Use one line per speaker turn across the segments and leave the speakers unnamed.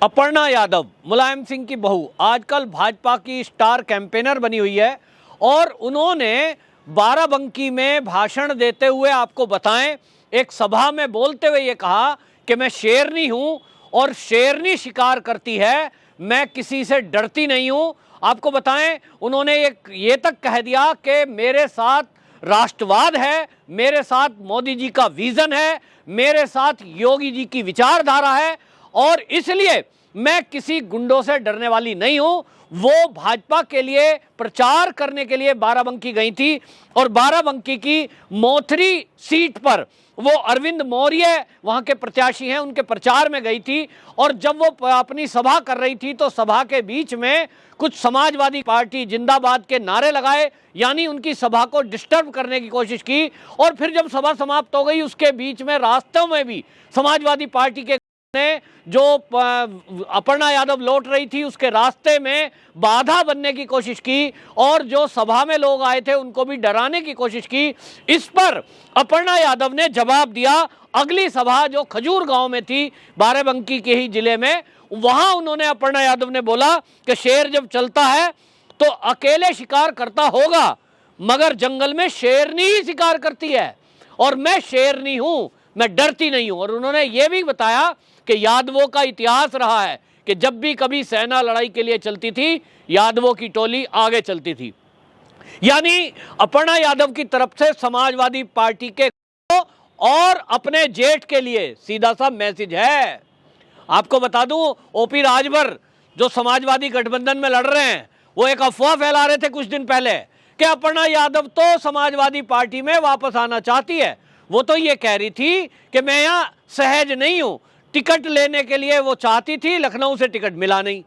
अपर्णा यादव, मुलायम सिंह की बहू, आजकल भाजपा की स्टार कैंपेनर बनी हुई है और उन्होंने बाराबंकी में भाषण देते हुए आपको बताएं, एक सभा में बोलते हुए ये कहा कि मैं शेरनी हूं और शेरनी शिकार करती है, मैं किसी से डरती नहीं हूं। आपको बताएं, उन्होंने ये तक कह दिया कि मेरे साथ राष्ट्रवाद है, मेरे साथ मोदी जी का विजन है, मेरे साथ योगी जी की विचारधारा है और इसलिए मैं किसी गुंडों से डरने वाली नहीं हूं। वो भाजपा के लिए प्रचार करने के लिए बाराबंकी गई थी और बाराबंकी की मोथरी सीट पर वो अरविंद मौर्य वहां के प्रत्याशी हैं, उनके प्रचार में गई थी और जब वो अपनी सभा कर रही थी तो सभा के बीच में कुछ समाजवादी पार्टी जिंदाबाद के नारे लगाए, यानी उनकी सभा को डिस्टर्ब करने की कोशिश की और फिर जब सभा समाप्त हो गई उसके बीच में रास्तों में भी समाजवादी पार्टी के ने जो अपर्णा यादव लौट रही थी उसके रास्ते में बाधा बनने की कोशिश की और जो सभा में लोग आए थे उनको भी डराने की कोशिश की। इस पर अपर्णा यादव ने जवाब दिया। अगली सभा जो खजूर गांव में थी, बाराबंकी के ही जिले में, वहां उन्होंने अपर्णा यादव ने बोला कि शेर जब चलता है तो अकेले शिकार करता होगा मगर जंगल में शेरनी ही शिकार करती है और मैं शेरनी हूं, मैं डरती नहीं हूं। और उन्होंने यह भी बताया कि यादवों का इतिहास रहा है कि जब भी कभी सेना लड़ाई के लिए चलती थी यादवों की टोली आगे चलती थी। यानी अपर्णा यादव की तरफ से समाजवादी पार्टी के और अपने जेठ के लिए सीधा सा मैसेज है। आपको बता दूं, ओपी राजभर जो समाजवादी गठबंधन में लड़ रहे हैं वो एक अफवाह फैला रहे थे कुछ दिन पहले कि अपर्णा यादव तो समाजवादी पार्टी में वापस आना चाहती है। वो तो ये कह रही थी कि मैं यहां सहज नहीं हूं, टिकट लेने के लिए वो चाहती थी, लखनऊ से टिकट मिला नहीं।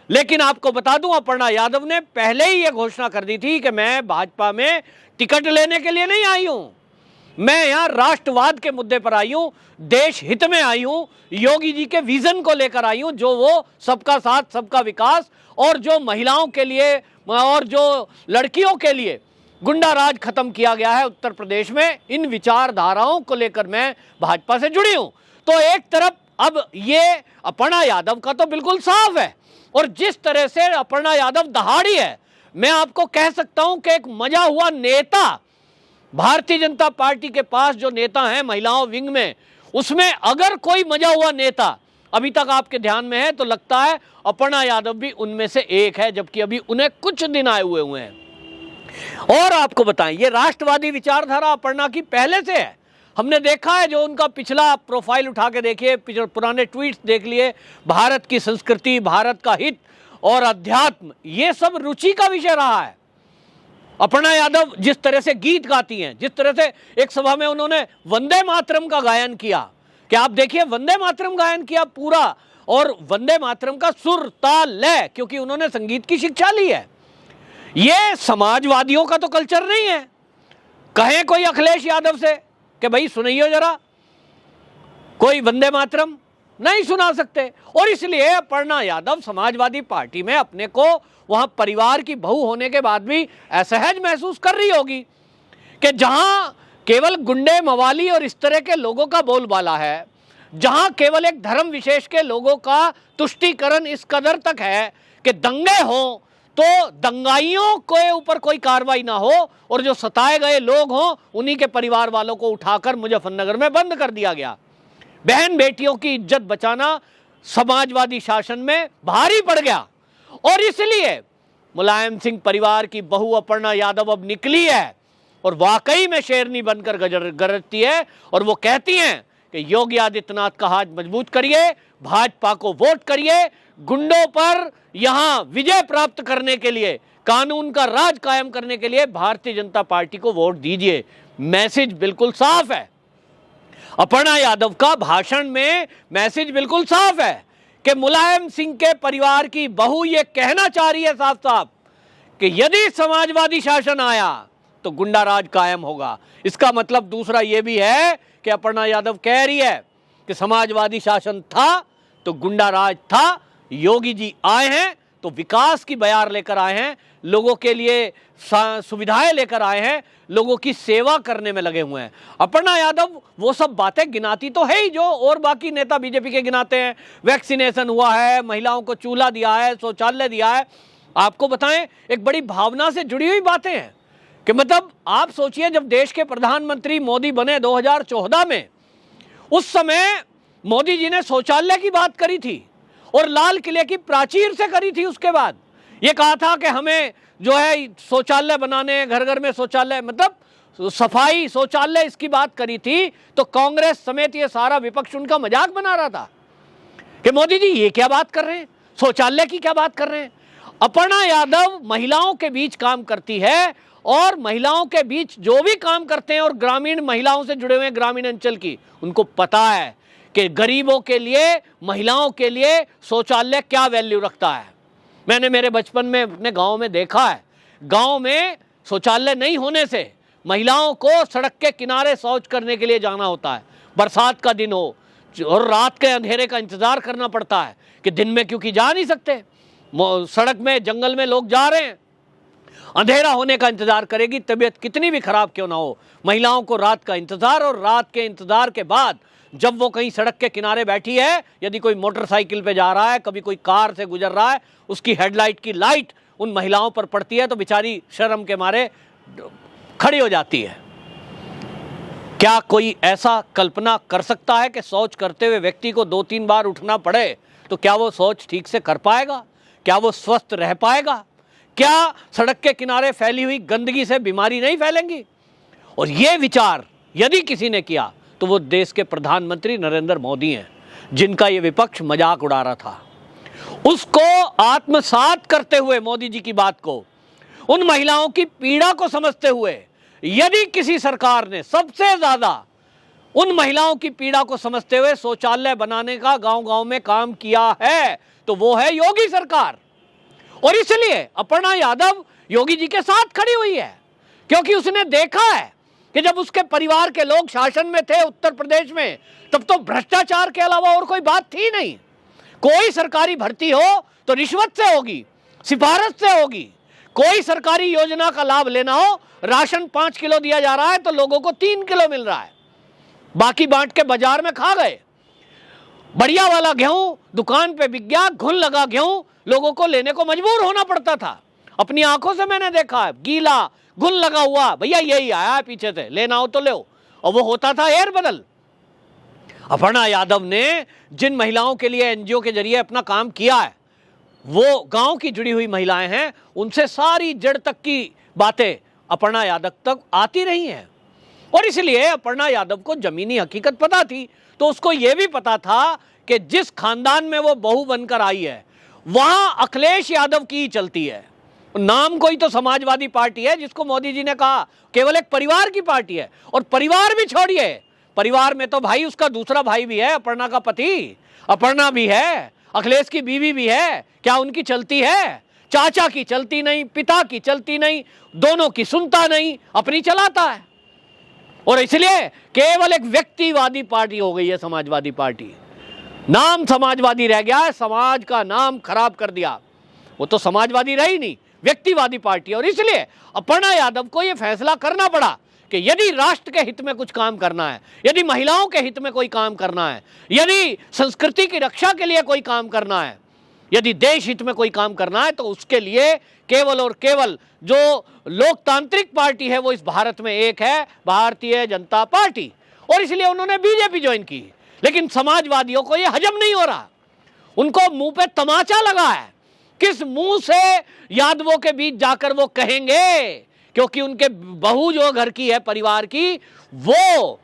लेकिन आपको बता दूं, अपर्णा यादव ने पहले ही ये घोषणा कर दी थी कि मैं भाजपा में टिकट लेने के लिए नहीं आई हूं, मैं यहां राष्ट्रवाद के मुद्दे पर आई हूं, देश हित में आई हूं, योगी जी के विजन को लेकर आई हूं, जो वो सबका साथ सबका विकास और जो महिलाओं के लिए और जो लड़कियों के लिए गुंडा राज खत्म किया गया है उत्तर प्रदेश में, इन विचारधाराओं को लेकर मैं भाजपा से जुड़ी हूं। तो एक तरफ अब ये अपर्णा यादव का तो बिल्कुल साफ है और जिस तरह से अपर्णा यादव दहाड़ी है, मैं आपको कह सकता हूं कि एक मजा हुआ नेता भारतीय जनता पार्टी के पास जो नेता हैं महिलाओं विंग में, उसमें अगर कोई मजा हुआ नेता अभी तक आपके ध्यान में है तो लगता है अपर्णा यादव भी उनमें से एक है, जबकि अभी उन्हें कुछ दिन आए हुए हैं। और आपको बताएं, ये राष्ट्रवादी विचारधारा अपर्णा की पहले से है। हमने देखा है, जो उनका पिछला प्रोफाइल उठा के देखिए, पुराने ट्वीट्स देख लिए, भारत की संस्कृति, भारत का हित और अध्यात्म, ये सब रुचि का विषय रहा है। अपर्णा यादव जिस तरह से गीत गाती हैं, जिस तरह से एक सभा में उन्होंने वंदे मातरम का गायन किया, कि आप देखिए वंदे मातरम गायन किया पूरा, और वंदे मातरम का सुर ताल लय, क्योंकि उन्होंने संगीत की शिक्षा ली है। ये समाजवादियों का तो कल्चर नहीं है। कहें कोई अखिलेश यादव से कि भाई सुनिए जरा, कोई वंदे मातरम नहीं सुना सकते। और इसलिए अपर्णा यादव समाजवादी पार्टी में अपने को वहां परिवार की बहू होने के बाद भी असहज महसूस कर रही होगी कि जहां केवल गुंडे मवाली और इस तरह के लोगों का बोलबाला है, जहां केवल एक धर्म विशेष के लोगों का तुष्टीकरण इस कदर तक है कि दंगे हों तो दंगाइयों के ऊपर कोई कार्रवाई ना हो और जो सताए गए लोग हों उन्हीं के परिवार वालों को उठाकर मुजफ्फरनगर में बंद कर दिया गया। बहन बेटियों की इज्जत बचाना समाजवादी शासन में भारी पड़ गया और इसलिए मुलायम सिंह परिवार की बहू अपर्णा यादव अब निकली है और वाकई में शेरनी बनकर गरजती है और वो कहती हैं कि योगी आदित्यनाथ का हाथ मजबूत करिए, भाजपा को वोट करिए, गुंडों पर यहां विजय प्राप्त करने के लिए, कानून का राज कायम करने के लिए भारतीय जनता पार्टी को वोट दीजिए। मैसेज बिल्कुल साफ है। अपर्णा यादव का भाषण में मैसेज बिल्कुल साफ है कि मुलायम सिंह के परिवार की बहू ये कहना चाह रही है साफ साफ कि यदि समाजवादी शासन आया तो गुंडा राज कायम होगा। इसका मतलब दूसरा यह भी है कि अपर्णा यादव कह रही है कि समाजवादी शासन था तो गुंडा राज था, योगी जी आए हैं तो विकास की बयार लेकर आए हैं, लोगों के लिए सुविधाएं लेकर आए हैं, लोगों की सेवा करने में लगे हुए हैं। अपर्णा यादव वो सब बातें गिनाती तो है ही जो और बाकी नेता बीजेपी के गिनाते हैं। वैक्सीनेशन हुआ है, महिलाओं को चूल्हा दिया है, शौचालय दिया है। आपको बताएं, एक बड़ी भावना से जुड़ी हुई बातें हैं कि मतलब आप सोचिए, जब देश के प्रधानमंत्री मोदी बने 2014 में, उस समय मोदी जी ने शौचालय की बात करी थी और लाल किले की प्राचीर से करी थी। उसके बाद ये कहा था कि हमें जो है शौचालय बनाने, घर घर में शौचालय, मतलब सफाई, शौचालय, इसकी बात करी थी। तो कांग्रेस समेत ये सारा विपक्ष उनका मजाक बना रहा था कि मोदी जी ये क्या बात कर रहे हैं, शौचालय की क्या बात कर रहे हैं। अपर्णा यादव महिलाओं के बीच काम करती है और महिलाओं के बीच जो भी काम करते हैं और ग्रामीण महिलाओं से जुड़े हुए ग्रामीण अंचल की, उनको पता है कि गरीबों के लिए, महिलाओं के लिए शौचालय क्या वैल्यू रखता है। मैंने मेरे बचपन में अपने गांव में देखा है, गांव में शौचालय नहीं होने से महिलाओं को सड़क के किनारे शौच करने के लिए जाना होता है। बरसात का दिन हो और रात के अंधेरे का इंतजार करना पड़ता है कि दिन में क्योंकि जा नहीं सकते, सड़क में, जंगल में लोग जा रहे हैं, अंधेरा होने का इंतजार करेगी, तबीयत कितनी भी खराब क्यों ना हो, महिलाओं को रात का इंतजार। और रात के इंतजार के बाद जब वो कहीं सड़क के किनारे बैठी है, यदि कोई मोटरसाइकिल पे जा रहा है, कभी कोई कार से गुजर रहा है, उसकी हेडलाइट की लाइट उन महिलाओं पर पड़ती है तो बेचारी शर्म के मारे खड़ी हो जाती है। क्या कोई ऐसा कल्पना कर सकता है कि शौच करते हुए व्यक्ति को 2-3 बार उठना पड़े तो क्या वो शौच ठीक से कर पाएगा? क्या वो स्वस्थ रह पाएगा? क्या सड़क के किनारे फैली हुई गंदगी से बीमारी नहीं फैलेंगी? और ये विचार यदि किसी ने किया तो वो देश के प्रधानमंत्री नरेंद्र मोदी हैं, जिनका ये विपक्ष मजाक उड़ा रहा था। उसको आत्मसात करते हुए, मोदी जी की बात को, उन महिलाओं की पीड़ा को समझते हुए, यदि किसी सरकार ने सबसे ज्यादा उन महिलाओं की पीड़ा को समझते हुए शौचालय बनाने का गांव-गांव में काम किया है तो वो है योगी सरकार। और इसलिए अपर्णा यादव योगी जी के साथ खड़ी हुई है, क्योंकि उसने देखा है कि जब उसके परिवार के लोग शासन में थे उत्तर प्रदेश में, तब तो भ्रष्टाचार के अलावा और कोई बात थी नहीं। कोई सरकारी भर्ती हो तो रिश्वत से होगी, सिफारिश से होगी। कोई सरकारी योजना का लाभ लेना हो, राशन 5 किलो दिया जा रहा है तो लोगों को 3 किलो मिल रहा है, बाकी बांट के बाजार में खा गए। बढ़िया वाला गेहूं दुकान पे बिक गया, घुन लगा गेहूं, लोगों को लेने को मजबूर होना पड़ता था। अपनी आंखों से मैंने देखा है, गीला घुन लगा हुआ, भैया यही आया है पीछे से, लेना हो तो ले, और वो होता था एयर बदल। अपर्णा यादव ने जिन महिलाओं के लिए एनजीओ के जरिए अपना काम किया है, वो गांव की जुड़ी हुई महिलाएं हैं, उनसे सारी जड़ तक की बातें अपर्णा यादव तक आती रही हैं। और इसलिए अपर्णा यादव को जमीनी हकीकत पता थी, तो उसको यह भी पता था कि जिस खानदान में वो बहू बनकर आई है वहां अखिलेश यादव की ही चलती है। नाम कोई तो समाजवादी पार्टी है, जिसको मोदी जी ने कहा केवल एक परिवार की पार्टी है। और परिवार भी छोड़िए, परिवार में तो भाई उसका दूसरा भाई भी है, अपर्णा का पति, अपर्णा भी है, अखिलेश की बीवी भी है। क्या उनकी चलती है? चाचा की चलती नहीं, पिता की चलती नहीं, दोनों की सुनता नहीं, अपनी चलाता है। और इसलिए केवल एक व्यक्तिवादी पार्टी हो गई है समाजवादी पार्टी। नाम समाजवादी रह गया है, समाज का नाम खराब कर दिया। वो तो समाजवादी रही नहीं, व्यक्तिवादी पार्टी। और इसलिए अपर्णा यादव को यह फैसला करना पड़ा कि यदि राष्ट्र के हित में कुछ काम करना है, यदि महिलाओं के हित में कोई काम करना है, यदि संस्कृति की रक्षा के लिए कोई काम करना है, यदि देश हित में कोई काम करना है, तो उसके लिए केवल और केवल जो लोकतांत्रिक पार्टी है वो इस भारत में एक है, भारतीय जनता पार्टी। और इसलिए उन्होंने बीजेपी ज्वाइन की। लेकिन समाजवादियों को यह हजम नहीं हो रहा, उनको मुंह पे तमाचा लगा है। किस मुंह से यादवों के बीच जाकर वो कहेंगे, क्योंकि उनके बहू जो घर की है, परिवार की, वो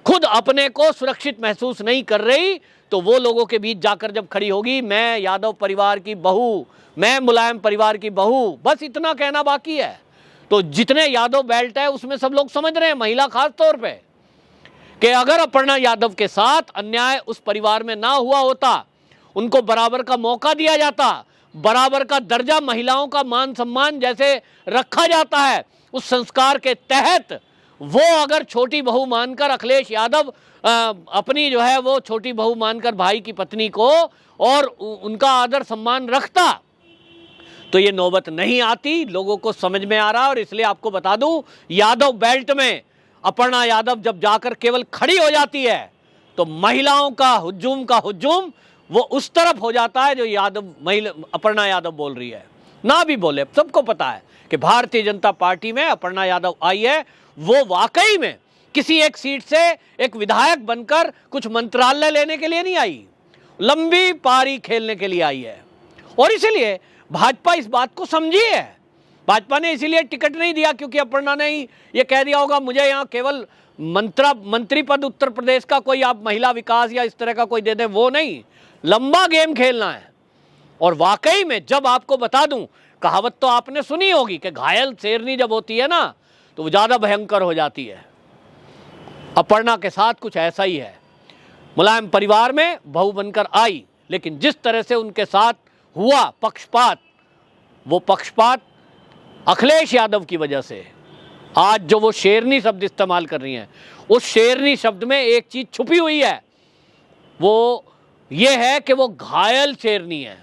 खुद अपने को सुरक्षित महसूस नहीं कर रही, तो वो लोगों के बीच जाकर जब खड़ी होगी, मैं यादव परिवार की बहू, मैं मुलायम परिवार की बहू, बस इतना कहना बाकी है। तो जितने यादव बेल्ट है उसमें सब लोग समझ रहे हैं, महिला खास तौर पे, कि अगर अपर्णा यादव के साथ अन्याय उस परिवार में ना हुआ होता, उनको बराबर का मौका दिया जाता, बराबर का दर्जा, महिलाओं का मान सम्मान जैसे रखा जाता है उस संस्कार के तहत, वो अगर छोटी बहू मानकर अखिलेश यादव अपनी जो है वो छोटी बहू मानकर भाई की पत्नी को और उनका आदर सम्मान रखता, तो ये नौबत नहीं आती, लोगों को समझ में आ रहा है। और इसलिए आपको बता दूं, यादव बेल्ट में अपर्णा यादव जब जाकर केवल खड़ी हो जाती है तो महिलाओं का हुजूम वो उस तरफ हो जाता है जो अपर्णा यादव बोल रही है। ना भी बोले, सबको पता है कि भारतीय जनता पार्टी में अपर्णा यादव आई है, वो वाकई में किसी एक सीट से एक विधायक बनकर कुछ मंत्रालय लेने के लिए नहीं आई, लंबी पारी खेलने के लिए आई है। और इसीलिए भाजपा इस बात को समझी है। भाजपा ने इसीलिए टिकट नहीं दिया क्योंकि अपर्णा ने ही ये कह दिया होगा मुझे यहाँ केवल मंत्री पद उत्तर प्रदेश का कोई आप महिला विकास या इस तरह का कोई दे दे, वो नहीं, लंबा गेम खेलना है। और वाकई में जब आपको बता दूं, कहावत तो आपने सुनी होगी कि घायल शेरनी जब होती है ना तो वो ज्यादा भयंकर हो जाती है। अपर्णा के साथ कुछ ऐसा ही है। मुलायम परिवार में बहू बनकर आई, लेकिन जिस तरह से उनके साथ हुआ पक्षपात, वो पक्षपात अखिलेश यादव की वजह से आज जो वो शेरनी शब्द इस्तेमाल कर रही हैं, उस शेरनी शब्द में एक चीज छुपी हुई है, वो ये है कि वो घायल शेरनी है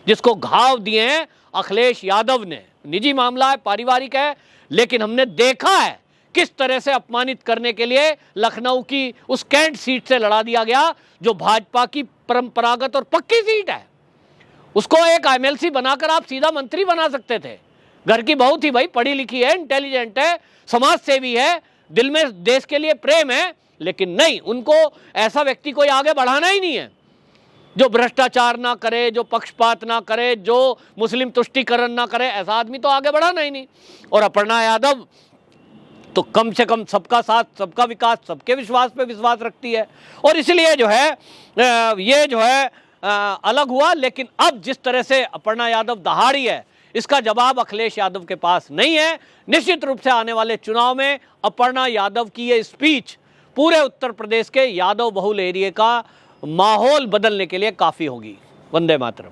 जिसको घाव दिए हैं अखिलेश यादव ने। निजी मामला है, पारिवारिक है, लेकिन हमने देखा है किस तरह से अपमानित करने के लिए लखनऊ की उस कैंट सीट से लड़ा दिया गया जो भाजपा की परंपरागत और पक्की सीट है। उसको एक एमएलसी बनाकर आप सीधा मंत्री बना सकते थे। घर की बहू थी भाई, पढ़ी लिखी है, इंटेलिजेंट है, समाज सेवी है, दिल में देश के लिए प्रेम है, लेकिन नहीं, उनको ऐसा व्यक्ति कोई आगे बढ़ाना ही नहीं है जो भ्रष्टाचार ना करे, जो पक्षपात ना करे, जो मुस्लिम तुष्टीकरण ना करे। ऐसा आदमी तो आगे बढ़ाना ही नहीं। और अपर्णा यादव तो कम से कम सबका साथ, सबका विकास, सबके विश्वास पे विश्वास रखती है। और इसलिए जो है ये जो है अलग हुआ। लेकिन अब जिस तरह से अपर्णा यादव दहाड़ी है, इसका जवाब अखिलेश यादव के पास नहीं है। निश्चित रूप से आने वाले चुनाव में अपर्णा यादव की ये स्पीच पूरे उत्तर प्रदेश के यादव बहुल एरिया का माहौल बदलने के लिए काफी होगी। वंदे मातरम।